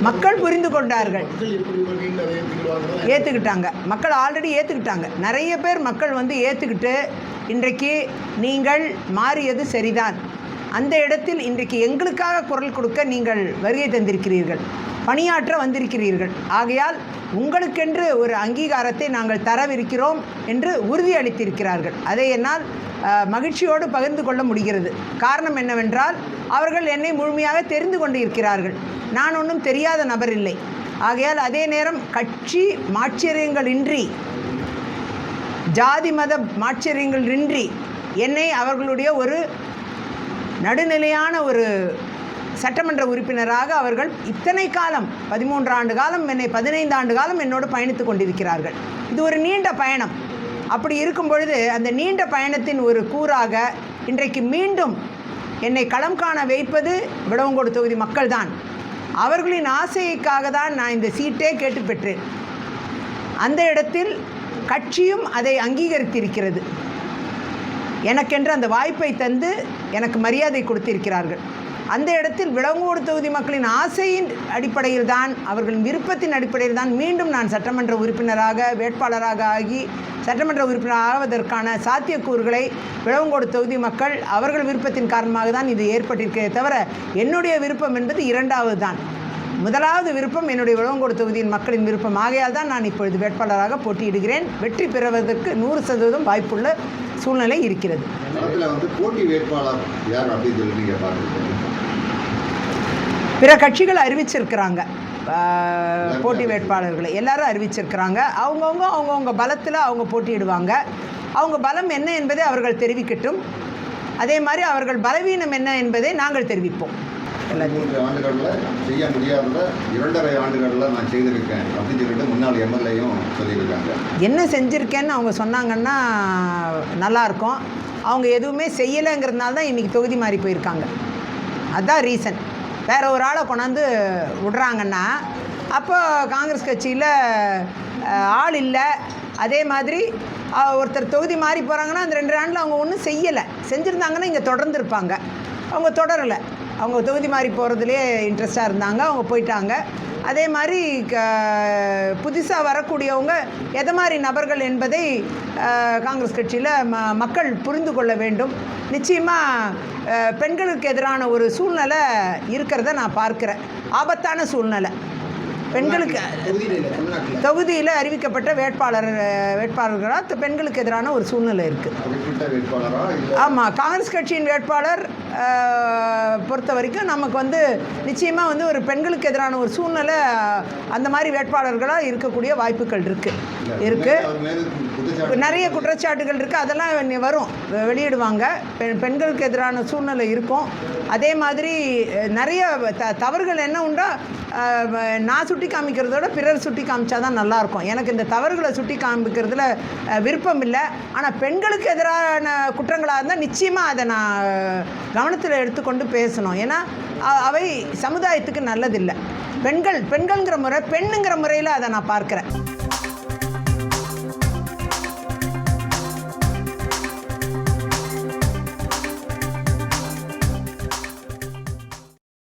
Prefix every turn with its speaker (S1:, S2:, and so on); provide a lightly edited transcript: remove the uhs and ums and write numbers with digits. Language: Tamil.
S1: மக்கள் புரிந்து கொண்டார்கள், ஏற்றுக்கிட்டாங்க. மக்கள் ஆல்ரெடி ஏற்றுக்கிட்டாங்க. நிறைய பேர் மக்கள் வந்து ஏற்றுக்கிட்டு இன்றைக்கு நீங்கள் மாறியது சரிதான், அந்த இடத்தில் இன்றைக்கு எங்களுக்காக குரல் கொடுக்க நீங்கள் வருகை தந்திருக்கிறீர்கள், பணியாற்ற வந்திருக்கிறீர்கள், ஆகையால் உங்களுக்கென்று ஒரு அங்கீகாரத்தை நாங்கள் தரவிருக்கிறோம் என்று உறுதியளித்திருக்கிறார்கள். அதை என்னால் மகிழ்ச்சியோடு பகிர்ந்து கொள்ள முடிகிறது. காரணம் என்னவென்றால் அவர்கள் என்னை முழுமையாக தெரிந்து கொண்டு இருக்கிறார்கள். நான் ஒன்றும் தெரியாத நபர் இல்லை. ஆகையால் அதே நேரம் கட்சி மாட்சியங்களின்றி, ஜாதி மத மாட்சியங்களின்றி என்னை அவர்களுடைய ஒரு நடுநிலையான ஒரு சட்டமன்ற உறுப்பினராக அவர்கள் இத்தனை காலம் 13 ஆண்டு காலம் என்னை 15 ஆண்டு காலம் என்னோடு பயணித்து கொண்டிருக்கிறார்கள். இது ஒரு நீண்ட பயணம். அப்படி இருக்கும் பொழுது அந்த நீண்ட பயணத்தின் ஒரு கூறாக இன்றைக்கு மீண்டும் என்னை களம் காண வைப்பது விடவங்கோடு தொகுதி மக்கள்தான். அவர்களின் ஆசைக்காக தான் நான் இந்த சீட்டே கேட்டு பெற்றேன். அந்த இடத்தில் கட்சியும் அதை அங்கீகரித்திருக்கிறது. எனக்கென்று அந்த வாய்ப்பை தந்து எனக்கு மரியாதை கொடுத்திருக்கிறார்கள். அந்த இடத்தில் விடவங்கோடு தொகுதி மக்களின் ஆசையின் அடிப்படையில் தான், அவர்களின் விருப்பத்தின் அடிப்படையில் தான் மீண்டும் நான் சட்டமன்ற உறுப்பினராக வேட்பாளராக ஆகி சட்டமன்ற உறுப்பினர் ஆவதற்கான சாத்தியக்கூறுகளை விடவங்கோடு தொகுதி மக்கள் அவர்கள் விருப்பத்தின் காரணமாக தான் இது ஏற்பட்டிருக்கிறதே தவிர என்னுடைய விருப்பம் என்பது இரண்டாவது தான். முதலாவது விருப்பம் என்னுடைய விடவங்கோடு தொகுதியின் மக்களின் விருப்பம். ஆகையால் தான் நான் இப்பொழுது வேட்பாளராக போட்டியிடுகிறேன். வெற்றி பெறுவதற்கு 100% வாய்ப்புள்ள சூழ்நிலை இருக்கிறது.
S2: போட்டி வேட்பாளர் யார் அப்படின்னு சொல்லி நீங்கள் பார்க்குறீங்க?
S1: பிற கட்சிகள் அறிவிச்சிருக்கிறாங்க போட்டி வேட்பாளர்களை, எல்லாரும் அறிவிச்சிருக்கிறாங்க. அவங்கவுங்க பலத்தில் அவங்க போட்டியிடுவாங்க. அவங்க பலம் என்ன என்பதை அவர்கள் தெரிவிக்கட்டும். அதே மாதிரி அவர்கள் பலவீனம் என்ன என்பதை நாங்கள் தெரிவிப்போம்.
S2: 3 ஆண்டுகளில் செய்ய முடியாதத 2.5 ஆண்டுகளில் நான் செய்திருக்கேன் அப்படின்னு சொல்லிட்டு முன்னாள் எம்எல்ஏயும் சொல்லியிருக்காங்க.
S1: என்ன செஞ்சுருக்கேன்னு அவங்க சொன்னாங்கன்னா நல்லாயிருக்கும். அவங்க எதுவுமே செய்யலைங்கிறதுனால தான் இன்றைக்கி தொகுதி மாறி போயிருக்காங்க. அதுதான் ரீசன். வேறு ஒரு ஆளை கொண்டாந்து விடுறாங்கன்னா அப்போ காங்கிரஸ் கட்சியில் ஆள் இல்லை. அதே மாதிரி ஒருத்தர் தொகுதி மாறி போகிறாங்கன்னா அந்த 2 ஆண்டில் அவங்க ஒன்றும் செய்யலை. செஞ்சுருந்தாங்கன்னா இங்கே தொடர்ந்துருப்பாங்க. அவங்க தொடரலை. அவங்க தொகுதி மாறி போகிறதுலே இன்ட்ரெஸ்டாக இருந்தாங்க, அவங்க போயிட்டாங்க. அதே மாதிரி புதுசாக வரக்கூடியவங்க எதை மாதிரி நபர்கள் என்பதை காங்கிரஸ் கட்சியில் மக்கள் புரிந்து கொள்ள வேண்டும். நிச்சயமாக பெண்களுக்கு எதிரான ஒரு சூழ்நிலை இருக்கிறத நான் பார்க்குறேன். ஆபத்தான சூழ்நிலை. பெண்களுக்கு தொகுதியில் அறிவிக்கப்பட்ட வேட்பாளர்களாக பெண்களுக்கு எதிரான ஒரு சூழ்நிலை இருக்குது. ஆமாம், காங்கிரஸ் கட்சியின் வேட்பாளர் பொறுத்த வரைக்கும் நமக்கு வந்து நிச்சயமாக ஒரு பெண்களுக்கு எதிரான ஒரு சூழ்நிலை அந்த மாதிரி வேட்பாளர்களாக இருக்கக்கூடிய வாய்ப்புகள் இருக்குது. நிறைய குற்றச்சாட்டுகள் இருக்குது. அதெல்லாம் வரும், வெளியிடுவாங்க. பெண்களுக்கு எதிரான சூழ்நிலை இருக்கும். அதே மாதிரி நிறைய தவறுகள் என்ன உண்டோ நான் சுட்டி காமிக்கிறதோட பிறர் சுட்டி காமிச்சா தான் நல்லாயிருக்கும். எனக்கு இந்த தவறுகளை சுட்டி காமிக்கிறதுல விருப்பம் இல்லை. ஆனால் பெண்களுக்கு எதிரான குற்றங்களாக இருந்தால் நிச்சயமாக அதை நான் கவனத்தில் எடுத்துக்கொண்டு பேசணும். ஏன்னா அவை சமுதாயத்துக்கு நல்லதில்லை. பெண்ணுங்கிற முறையில் அதை நான் பார்க்குறேன்.